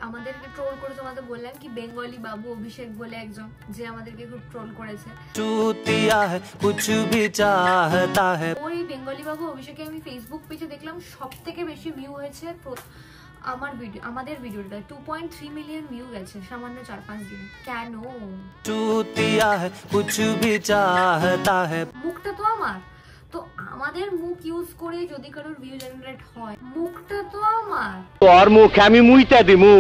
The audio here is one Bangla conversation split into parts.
আমাদেরকে ট্রোল করে, তোমাদের বললাম কি বেঙ্গলি বাবু অভিষেক বলে একজন, যে আমাদেরকে খুব ট্রোল করেছে। ওই বেঙ্গলি বাবু অভিষেকে আমি ফেসবুক পেজে দেখলাম সবথেকে বেশি ভিউ হয়েছে আমাদের ভিডিওটা 2.3 মিলিয়ন ভিউ গেছে সামান্য 4-5 দিনে। কেন? মুখটা তো আমার, তো আমাদের মুখ ইউজ করে যদি কারোর ভিউ জেনারেট হয়, মুখটা তো আমার। তোর মুখে আমি মুইতা দিমু।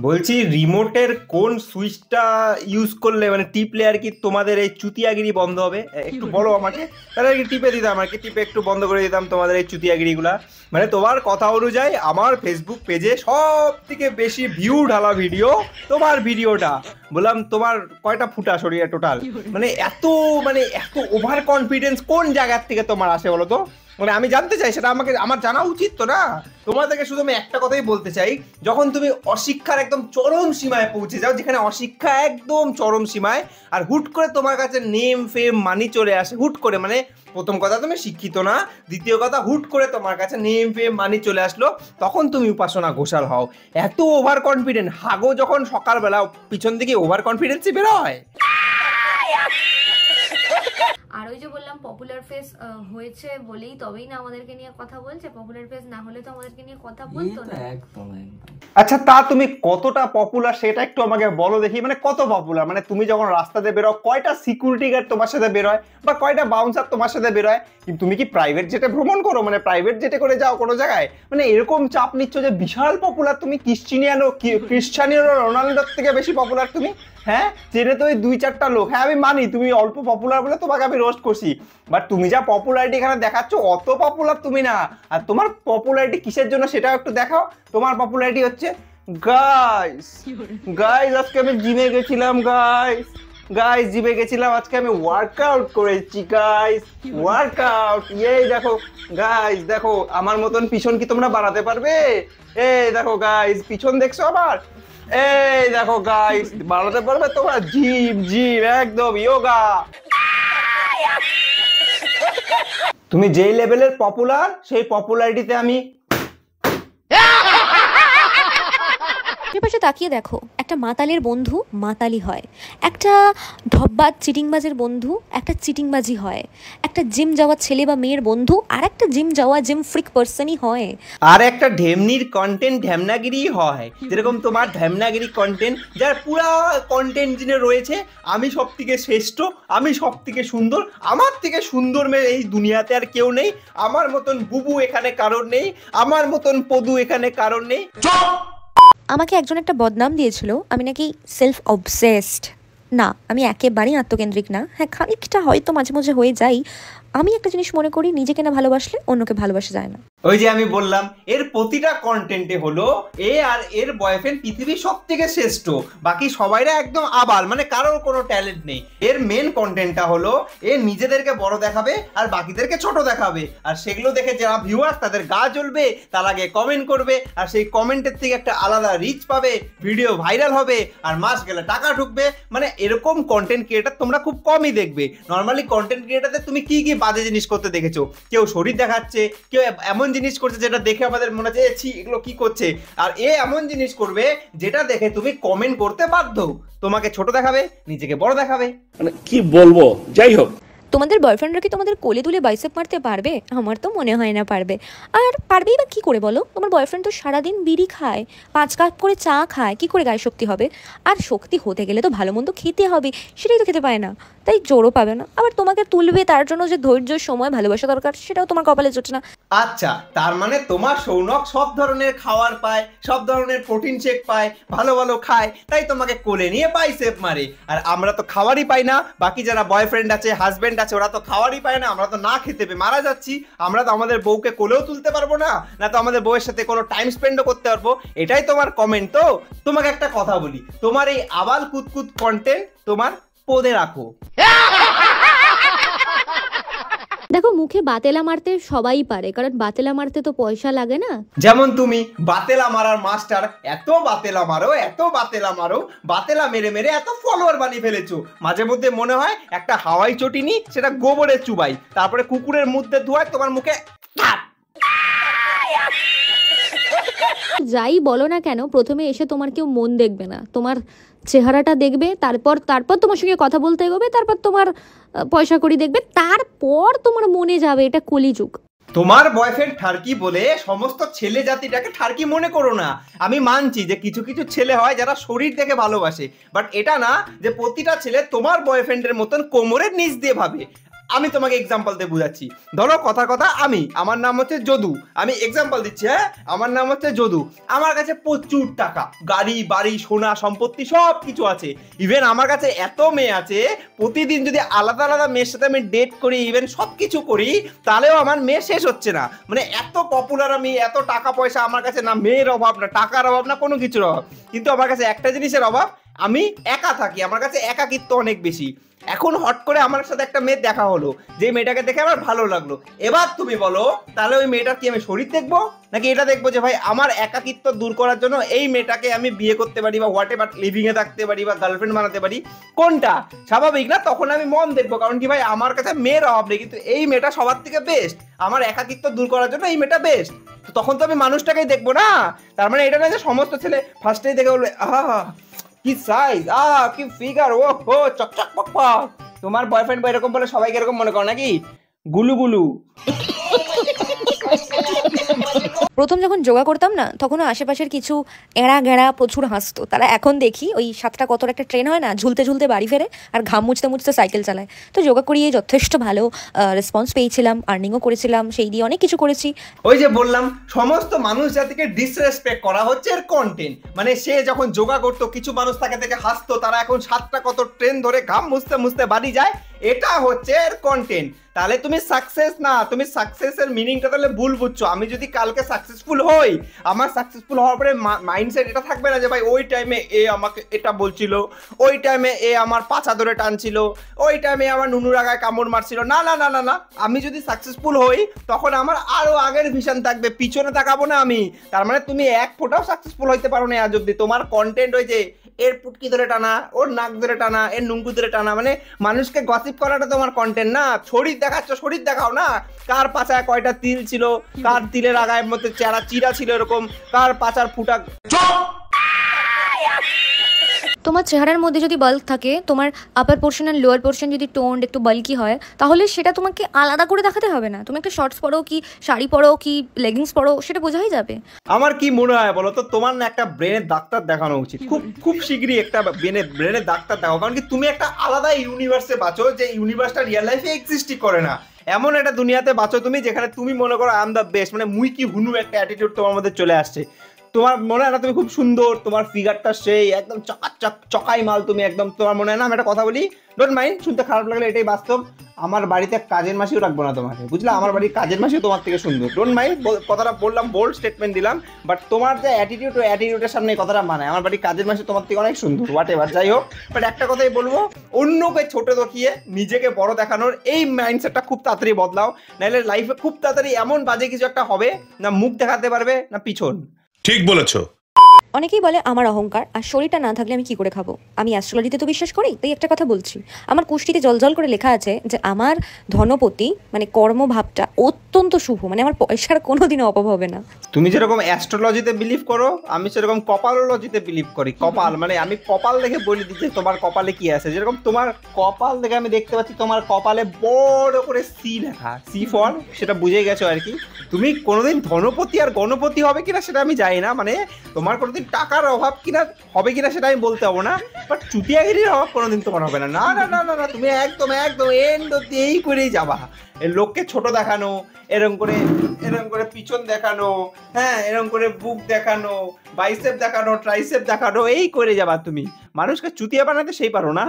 বলছি রিমোটের কোন সুইচটা ইউজ করলে মানে টিপলে আর কি তোমাদের এই চুতিয়াগিরি বন্ধ হবে? একটু বলো আমাকে, তাহলে আর কি টিপে দিতাম, আর কি টিপে একটু বন্ধ করে দিতাম তোমাদের এই চুতিয়াগিরিগুলা। মানে তোমার কথা অনুযায়ী আমার ফেসবুক পেজে সব থেকে বেশি ভিউ ঢালা ভিডিও তোমার ভিডিওটা। বললাম তোমার কয়টা ফুটা শরীরে টোটাল? মানে এত ওভার কনফিডেন্স কোন জায়গার থেকে তোমার আসে বলো তো? মানে আমি জানতে চাই, সেটা আমাকে আমার জানা উচিত তো না? তোমাদেরকে শুধু আমি একটা কথাই বলতে চাই, যখন তুমি অশিক্ষার একদম চরম সীমায় পৌঁছে যাও, যেখানে অশিক্ষা একদম চরম সীমায়, আর হুট করে তোমার কাছে নেম ফেম মানি চলে আসে, হুট করে, মানে প্রথম কথা তুমি শিক্ষিত না, দ্বিতীয় কথা হুট করে তোমার কাছে নেম ফেম মানি চলে আসলো, তখন তুমি উপাসনা ঘোষাল হও। এত ওভার কনফিডেন্ট হাগো যখন সকালবেলা, পিছন দিকে ওভার কনফিডেন্সই বেরোয়। আর ওই যে বললাম পপুলার ফেস হয়েছে বলেই তবেই না আমাদেরকে নিয়ে কথা বলছে, পপুলার ফেস না হলে তো আমাদেরকে নিয়ে কথা বলতো না। একদম। আচ্ছা তা তুমি কতটা পপুলার সেটা একটু আমাকে বলো দেখি, মানে কত পপুলার? মানে তুমি যখন রাস্তাতে বেরো কয়টা সিকিউরিটি গার্ড তোমার সাথে বেরোয়, বা কয়টা বাউন্সার তোমার সাথে বেরোয়? কিন্তু তুমি কি প্রাইভেট জেটে ভ্রমণ করো, মানে প্রাইভেট জেটে করে যাও কোনো জায়গায়? মানে এরকম চাপ নিচ্ছ যে বিশাল পপুলার তুমি, ক্রিশ্চিয়ানো রোনাল্ডোর থেকে বেশি পপুলার তুমি। হ্যাঁ, চেনে তো ওই 2-4টা লোক। হ্যাঁ আমি মানি তুমি অল্প পপুলার বলে তোমাকে আমি রোস্ট করছি, বাট তুমি যা পপুলারিটি এখানে দেখাচ্ছ অত পপুলার তুমি না। আর তোমার পপুলারিটি কিসের জন্য সেটাও একটু দেখাও। তোমার পপুলারিটি হচ্ছে গাইস আজকে আমি জিমে গেছিলাম, গাইস জিমে গেছিলাম, আজকে আমি ওয়ার্কআউট করেছি গাইস, ওয়ার্কআউট। এই দেখো গাইস, দেখো আমার মতন পিছন কি তোমরা বাড়াতে পারবে? এই দেখো গাইস, পিছন দেখছো আবার? এই দেখো গাইস, বাড়াতে পারবে তোমরা? জিম একদম ইয়োগা। তুমি যেই লেভেলের পপুলার, সেই পপুলারিটিতে আমি। পাশে তাকিয়ে দেখো, একটা মাতালের বন্ধু মাতালি হয়, একটা ঢব্বাজ চিটিংবাজের বন্ধু একটা চিটিংবাজি হয়, একটা জিম যাওয়া ছেলে বা মেয়ের বন্ধু আর একটা জিম যাওয়া জিম ফ্রিক পার্সনই হয়, আর একটা ঢেমনির কন্টেন্ট ঢেমনাগিরি হয়। যেরকম তোমার ঢেমনাগিরি কন্টেন্ট, যার পুরা কন্টেন্ট যিনি রয়েছে আমি সব থেকে শ্রেষ্ঠ, আমি সব থেকে সুন্দর, আমার থেকে সুন্দর মেয়ে এই দুনিয়াতে আর কেউ নেই, আমার মতন বুবু এখানে কারণ নেই, আমার মতন পদু এখানে কারণ নেই। আমাকে একজন একটা বদনাম দিয়েছিল আমি নাকি সেলফ অবসেসড। না, আমি একেবারেই আত্মকেন্দ্রিক না। হ্যাঁ, খানিকটা হয়তো মাঝে মাঝে হয়ে যাই। আমি একটা জিনিস মনে করি, নিজেকে না ভালোবাসলে অন্যকে ভালোবাসা যায় না। ওই যে আমি বললাম, এর প্রতিটা কন্টেন্টে হলো এ আর এর বয়ফ্রেন্ড পৃথিবীর সব থেকে শ্রেষ্ঠ, বাকি সবাইরা একদম আবাল, মানে কারোর কোনো ট্যালেন্ট নেই। এর মেন কন্টেন্টটা হলো এ নিজেদেরকে বড় দেখাবে আর বাকিদেরকে ছোট দেখাবে, আর সেগুলো দেখে যারা ভিউয়ার তাদের গা জ্বলবে, তার আগে কমেন্ট করবে, আর সেই কমেন্টের থেকে একটা আলাদা রিচ পাবে, ভিডিও ভাইরাল হবে, আর মাস গেলে টাকা ঢুকবে। মানে এরকম কন্টেন্ট ক্রিয়েটার তোমরা খুব কমই দেখবে। নর্মালি কন্টেন্ট ক্রিয়েটারদের তুমি কি কি বাজে জিনিস করতে দেখেছো? কেউ শরীর দেখাচ্ছে, কেউ এমন জিনিস করছে যেটা দেখে আমাদের মনে হচ্ছে ছি এগুলো কি করছে, আর এ এমন জিনিস করবে যেটা দেখে তুমি কমেন্ট করতে বাধ্য। তোমাকে ছোট দেখাবে, নিজেকে বড় দেখাবে, মানে কি বলবো। যাই হোক, তোমাদের বয়ফ্রেন্ডরা কি তোমাদের কোলে তুলে বাইসেপ মারতে পারবে? আমার তো মনে হয় না পারবে। আর পারবেই বা কী করে বলো? তোমার বয়ফ্রেন্ড তো সারাদিন বিড়ি খায়, 5 কাপ করে চা খায়, কি করে গায়ে শক্তি হবে? আর শক্তি হতে গেলে তো ভালো মন্দ খেতে হবে, সেটাই তো খেতে পায় না, তাই জোরও পাবে না। আবার তোমাকে তুলবে, তার জন্য যে ধৈর্য সময় ভালোবাসা দরকার সেটাও তোমার কপালে জোটে না। আচ্ছা, তার মানে তোমার সৌনক সব ধরনের খাবার পায়, সব ধরনের প্রোটিন শেক পায়, ভালো ভালো খায়, তাই তোমাকে কোলে নিয়ে বাইসেপ মারে। আর আমরা তো খাবারই পাই না, বাকি যারা বয়ফ্রেন্ড আছে, হাজবেন্ড আছে, ওরা তো খাবারই পায় না, আমরা তো না খেতে পেয়ে মারা যাচ্ছি। আমরা তো আমাদের বউকে কোলেও তুলতে পারবো না, না তো আমাদের বউয়ের সাথে কোনো টাইম স্পেন্ডও করতে পারবো। এটাই তোমার কমেন্ট তো? তোমাকে একটা কথা বলি, তোমার এই আবাল কুতকুত কন্টেন্ট তোমার পদে রাখো। দেখো, মুখে বাতেলা মারতে সবাই পারে, কারণ বাতেলা মারতে তো পয়সা লাগে না। যেমন তুমি বাতেলা মারার মাস্টার, এত বাতেলা মারো, এত বাতেলা মারো, বাতেলা মেরে মেরে এত ফলোয়ার বানিয়ে ফেলেছো। মাঝে মধ্যে মনে হয় একটা হাওয়াই চটি নি, সেটা গোবরে চুবাই, তারপরে কুকুরের মধ্যে ধোয়ায় তোমার মুখে। যাই বলো না কেন, প্রথমে এসে তোমার কেউ মন দেখবে না, তোমার চেহারাটা দেখবে, তারপর তোমার সঙ্গে কথা বলতে এগোবে, তারপর তোমার পয়সা কড়ি দেখবে, তারপর তোমার মনে যাবে। এটা কলিযুগ। তোমার বয়ফ্রেন্ড ঠারকি বলে সমস্ত ছেলে জাতিটাকে ঠারকি মনে করো না। আমি মানছি যে কিছু কিছু ছেলে হয় যারা শরীর দেখে ভালোবাসে, বাট এটা না যে প্রতিটা ছেলে তোমার বয়ফ্রেন্ডের মতন কোমরের নিচ দিয়ে ভাবে। আমি তোমাকে এক্সাম্পল দিয়ে বুঝাচ্ছি। ধরো কথা আমার নাম হচ্ছে যদু, আমি এক্সাম্পল দিচ্ছি, হ্যাঁ, আমার নাম হচ্ছে যদু। আমার কাছে প্রচুর টাকা, গাড়ি বাড়ি সোনা সম্পত্তি সব কিছু আছে। ইভেন আমার কাছে এত মেয়ে আছে, প্রতিদিন যদি আলাদা আলাদা মেয়ের সাথে আমি ডেট করি, ইভেন সব কিছু করি, তাহলেও আমার মেয়ে শেষ হচ্ছে না। মানে এত পপুলার আমি, এত টাকা পয়সা আমার কাছে, না মেয়ের অভাব, না টাকার অভাব, না কোনো কিছুর অভাব। কিন্তু আমার কাছে একটা জিনিসের অভাব, আমি একা থাকি, আমার কাছে একাকিত্ব অনেক বেশি। এখন হট করে আমার সাথে একটা মেয়ে দেখা হলো, যে মেয়েটাকে দেখে আমার ভালো লাগলো। এবার তুমি বলো, তাহলে ওই মেয়েটার কি আমি শরীর দেখবো, নাকি এটা দেখবো যে ভাই আমার একাকিত্ব দূর করার জন্য এই মেয়েটাকে আমি বিয়ে করতে পারি, বা হোয়াট এভার লিভিং এ থাকতে পারি, বা গার্লফ্রেন্ড বানাতে পারি, কোনটা স্বাভাবিক না? তখন আমি মন দেখবো, কারণ কি ভাই আমার কাছে মেয়ের অভাব নেই, কিন্তু এই মেয়েটা সবার থেকে বেস্ট, আমার একাকিত্ব দূর করার জন্য এই মেয়েটা বেস্ট। তো তখন তো আমি মানুষটাকেই দেখবো না। তার মানে এটা না যে সমস্ত ছেলে ফার্স্টেই দেখে বলবে আহা কি সাইজ, কি ফিগার, ও হো চকচক পকপক। তোমার বয়ফ্রেন্ড এরকম বলে সবাইকে এরকম মনে করো নাকি? গুলু গুলু। প্রথম যখন যোগা করতাম না, তখনও আশেপাশের কিছু এড়া গেড়া প্রচুর হাসতো। তারা এখন দেখি ওই 7টা কতর একটা ট্রেন হয় না, ঝুলতে ঝুলতে বাড়ি ফেরে আর ঘাম মুছতে মুছতে সাইকেল চালায়। তো যোগা করিয়ে যথেষ্ট ভালো রেসপন্স পেয়েছিলাম, আর্নিংও করেছিলাম, সেই দিয়ে অনেক কিছু করেছি। ওই যে বললাম, সমস্ত মানুষ জাতিকে ডিসরেসপেক্ট করা হচ্ছে এর কন্টেন্ট। মানে সে যখন যোগা করতো, কিছু মানুষ তাকে দেখে হাসতো, তারা এখন 7টা কত ট্রেন ধরে ঘাম মুছতে মুছতে বাড়ি যায়, এটা হচ্ছে এর কন্টেন্ট। তাহলে তুমি সাকসেস না, তুমি সাকসেসের মিনিংটা তাহলে ভুল বুঝছো। আমি যদি কালকে সাকসেসফুল হই, আমার সাকসেসফুল হওয়ার পরে মাইন্ডসেট এটা থাকবে না যে ভাই ওই টাইমে এ আমাকে এটা বলছিল, ওই টাইমে এ আমার পাছা ধরে টানছিল, ওই টাইমে আমার নুনুর আগায় কামড় মারছিল। না না না না না, আমি যদি সাকসেসফুল হই তখন আমার আরো আগের ভিশন থাকবে, পিছনে তাকাবো না আমি। তার মানে তুমি এক ফোঁটাও সাকসেসফুল হইতে পারো না আজ অব্দি। তোমার কন্টেন্ট ওই যে এর পুটকি ধরে টানা, ওর নাক ধরে টানা, এর নুঙ্গু ধরে টানা, মানে মানুষকে গসিপ করাটা তোমার কন্টেন্ট না। শরীর দেখাচ্ছ, শরীর দেখাও না। কার পাছায় কয়টা তিল ছিল, কার তিলের আগায়ের মধ্যে চেরা চিরা ছিল এরকম, কার পাছার ফুটা। তোমার চেহারার মধ্যে যদি বাল্ক থাকে, তোমার আপার পোর্শন আর লোয়ার পোর্শন যদি টোন্ড একটু বাল্কি হয়, তাহলে সেটা তোমাকে আলাদা করে দেখাতে হবে না। তুমি একটা শর্টস পরো কি শাড়ি পরো কি লেগিংস পরো, সেটা বোঝাই যাবে। আমার কি মনে হয় বলো তো, তোমার না একটা ব্রেনের ডাক্তার দেখানো উচিত, খুব খুব শীঘ্রই একটা ব্রেনের ডাক্তার দেখাও। কারণ কি তুমি একটা আলাদা ইউনিভার্সে বাঁচো, যে ইউনিভার্সটা রিয়েল লাইফে এক্সিস্টই করে না। এমন একটা দুনিয়াতে বাঁচো তুমি, যেখানে তুমি মনে করো আই এম দ্য বেস্ট, মানে মুই কি হুনু একটা অ্যাটিটিউড তোমার মধ্যে চলে আসছে। তোমার মনে হয় না তুমি খুব সুন্দর, তোমার ফিগারটা সেই একদম চকাচক চকাই মাল তুমি একদম। তোমার মনে হয় না, আমি একটা কথা বলি, ডোন্ট মাইন্ড, শুনতে খারাপ লাগলে এটাই বাস্তব, আমার বাড়িতে কাজের মাসিও রাখবো না তোমাকে, বুঝলে? আমার বাড়ির কাজের মাসিও তোমার থেকে সুন্দর। ডোন্ট মাইন্ড, কথাটা বললাম, বোল্ড স্টেটমেন্ট দিলাম, বাট তোমার যে অ্যাটিটিউড, ওই অ্যাটিটিউডের সামনে এই কথাটা মানায়। আমার বাড়ির কাজের মাসি তোমার থেকে অনেক সুন্দর, হোয়াট এভার, যাই হোক। বাট একটা কথাই বলবো, অন্যকে ছোট দেখিয়ে নিজেকে বড় দেখানোর এই মাইন্ডসেটটা খুব তাড়াতাড়ি বদলাও, নাহলে লাইফে খুব তাড়াতাড়ি এমন বাজে কিছু একটা হবে, না মুখ দেখাতে পারবে না পিছন। ঠিক বলেছো। অনেকেই বলে আমার অহংকার, আর শরীরটা না থাকলে আমি কি করে খাবো। আমি অ্যাস্ট্রোলজিতে তো বিশ্বাস করি, তাই একটা কথা বলছি। আমার কুষ্টিতে জলজল করে লেখা আছে যে আমার ধনপতি মানে কর্মভাবটা অত্যন্ত শুভ, মানে আমার পয়সার কোনোদিনও অভাব হবে না। তুমি যেরকম অ্যাস্ট্রোলজিতে বিলিভ করো, আমি সেরকম কপালোলজিতে বিলিভ করি। কপাল মানে আমি কপাল দেখে বলে দিচ্ছি তোমার কপালে কি আছে। যেরকম তোমার কপাল দেখে আমি দেখতে পাচ্ছি তোমার কপালে বড় করে সি লেখা, সি ফর, সেটা বুঝে গেছো আর কি। তুমি কোনোদিন ধনপতি আর গণপতি হবে কিনা সেটা আমি জানি না, মানে তোমার কোনোদিন টাকার অভাব কিনা হবে কিনা সেটা আমি বলতে পারবো না, বাট চুটিয়াগিরির অভাব কোনোদিন তোমার হবে না। না না না না না, তুমি একদম একদম এন্ড অব্দি এই করেই যাবা। লোককে ছোট দেখানো, এরকম করে পিছন দেখানো, হ্যাঁ, এরকম করে বুক দেখানো, বাইসেপ দেখানো, ট্রাইসেপ দেখানো, এই করে যাবা তুমি। মানুষকে চুতিয়া বানাতে সেই পারো না।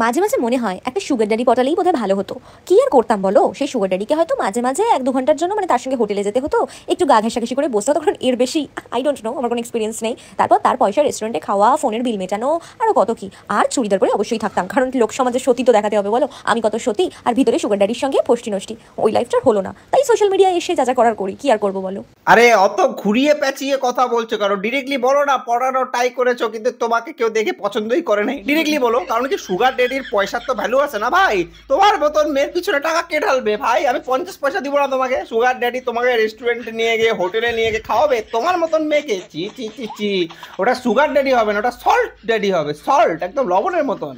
মাঝে মাঝে মনে হয় একটা সুগার ড্যাডি পটালেই বোধহয় ভালো হতো। কি আর করতাম বলো, সেই সুগার ড্যাডিকে হয়তো মাঝে মাঝে 1-2 ঘন্টার জন্য মানে তার সঙ্গে হোটেলে যেতে হতো, একটু গা ঘেঁষাঘেঁষি করে বসতে হতো, কারণ এর বেশি আই ডোন্ট নো, আমার কোনো এক্সপিরিয়েন্স নেই। তারপর তার পয়সা রেস্টুরেন্টে খাওয়া, ফোনের বিল মেটানো, আরও কত কি। আর চুড়িদার করে অবশ্যই থাকতাম, কারণ লোক সমাজে সতী তো দেখাতে হবে, বলো আমি কত সতী, আর ভিতরে সুগার ড্যাডির সঙ্গে ফষ্টি নষ্টি। ওই লাইফটা হলো না, তাই সোশ্যাল মিডিয়ায় এসে যা যা করার করি, কি আর করবো বলো। আরে অত ঘুরিয়ে পেঁচিয়ে কথা বলছো, কারণ ডিরেক্টলি বলো না, পড়ানো ট্রাই করেছো কিন্তু তোমাকে কেউ দেখে পছন্দই করে নাই, ডিরেক্টলি বলো। কারণ কি সুগার ড্যাডির পয়সার তো ভ্যালু আছে না ভাই, তোমার মতন মেয়ের পিছনে টাকা কে ঢালবে ভাই? আমি 50 পয়সা দিব না তোমাকে। সুগার ড্যাডি তোমাকে রেস্টুরেন্টে নিয়ে গিয়ে হোটেলে নিয়ে গিয়ে খাওয়াবে তোমার মতন মেয়েকে? চি চি চি চি, ওটা সুগার ড্যাডি হবে না, ওটা সল্ট ড্যাডি হবে, সল্ট, একদম লবণের মতন।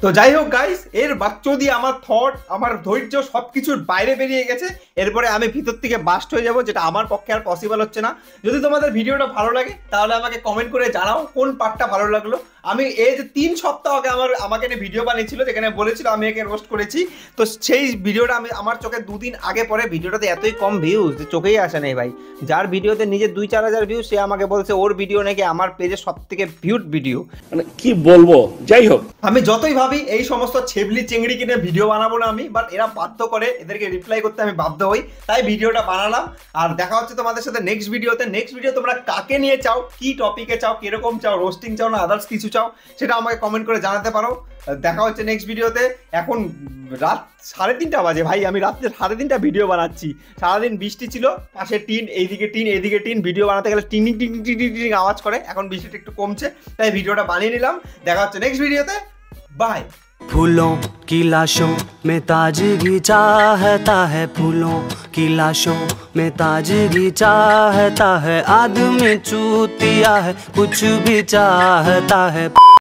তো যাই হোক গাইস, এর বাচ্চা দিয়ে আমার থট, আমার ধৈর্য সবকিছুর বাইরে বেরিয়ে গেছে। এরপরে আমি ভিতর থেকে বাস্ট হয়ে যাব, যেটা আমার পক্ষে আর পসিবল হচ্ছে না। যদি তোমাদের ভিডিওটা ভালো লাগে তাহলে আমাকে কমেন্ট করে জানাও কোন পার্টটা ভালো লাগলো। আমি এই যে 3 সপ্তাহ আগে আমাকে নিয়ে ভিডিও বানিয়েছিল, যেখানে বলেছিল আমি একে রোস্ট করেছি, তো সেই ভিডিওটা আমি আমার চোখে 2 দিন আগে পরে ভিডিওটাতে এতই কম ভিউজ যে চোখেই আসে নাই ভাই। যার ভিডিওতে নিজে 2-4 হাজার ভিউজ, সে আমাকে বলছে ওর ভিডিও নাকি আমার পেজে সব থেকে ভিউড ভিডিও। মানে কি বলবো, যাই হোক। আমি যতই ভাবি এই সমস্ত ছেবলি চিংড়ি কিনে ভিডিও বানাবো না আমি, বাট এরা বাধ্য করে, এদেরকে রিপ্লাই করতে আমি বাধ্য হই, তাই ভিডিওটা বানালাম। আর দেখা হচ্ছে তোমাদের সাথে নেক্সট ভিডিওতে। নেক্সট ভিডিও তোমরা কাকে নিয়ে চাও, কি টপিকে চাও, কিরকম চাও, রোস্টিং চাও না আদার্স কিছু চাও, সেটা আমাকে কমেন্ট করে জানাতে পারো। দেখা হচ্ছে নেক্সট ভিডিওতে। এখন রাত 3:30 বাজে ভাই, আমি রাত্রে 3:30 ভিডিও বানাচ্ছি। সারাদিন বৃষ্টি ছিল, পাশে টিন, এইদিকে টিন, এইদিকে টিন, ভিডিও বানাতে গেলে টিং টিং টিং টিং আওয়াজ করে। এখন বৃষ্টিটা একটু কমছে, তাই ভিডিওটা বানিয়ে নিলাম। দেখা হচ্ছে নেক্সট ভিডিওতে, বাই। फूलों की लाशों में ताजगी चाहता है, फूलों की लाशों में ताजगी चाहता है, आदमी चूतिया है कुछ भी चाहता है।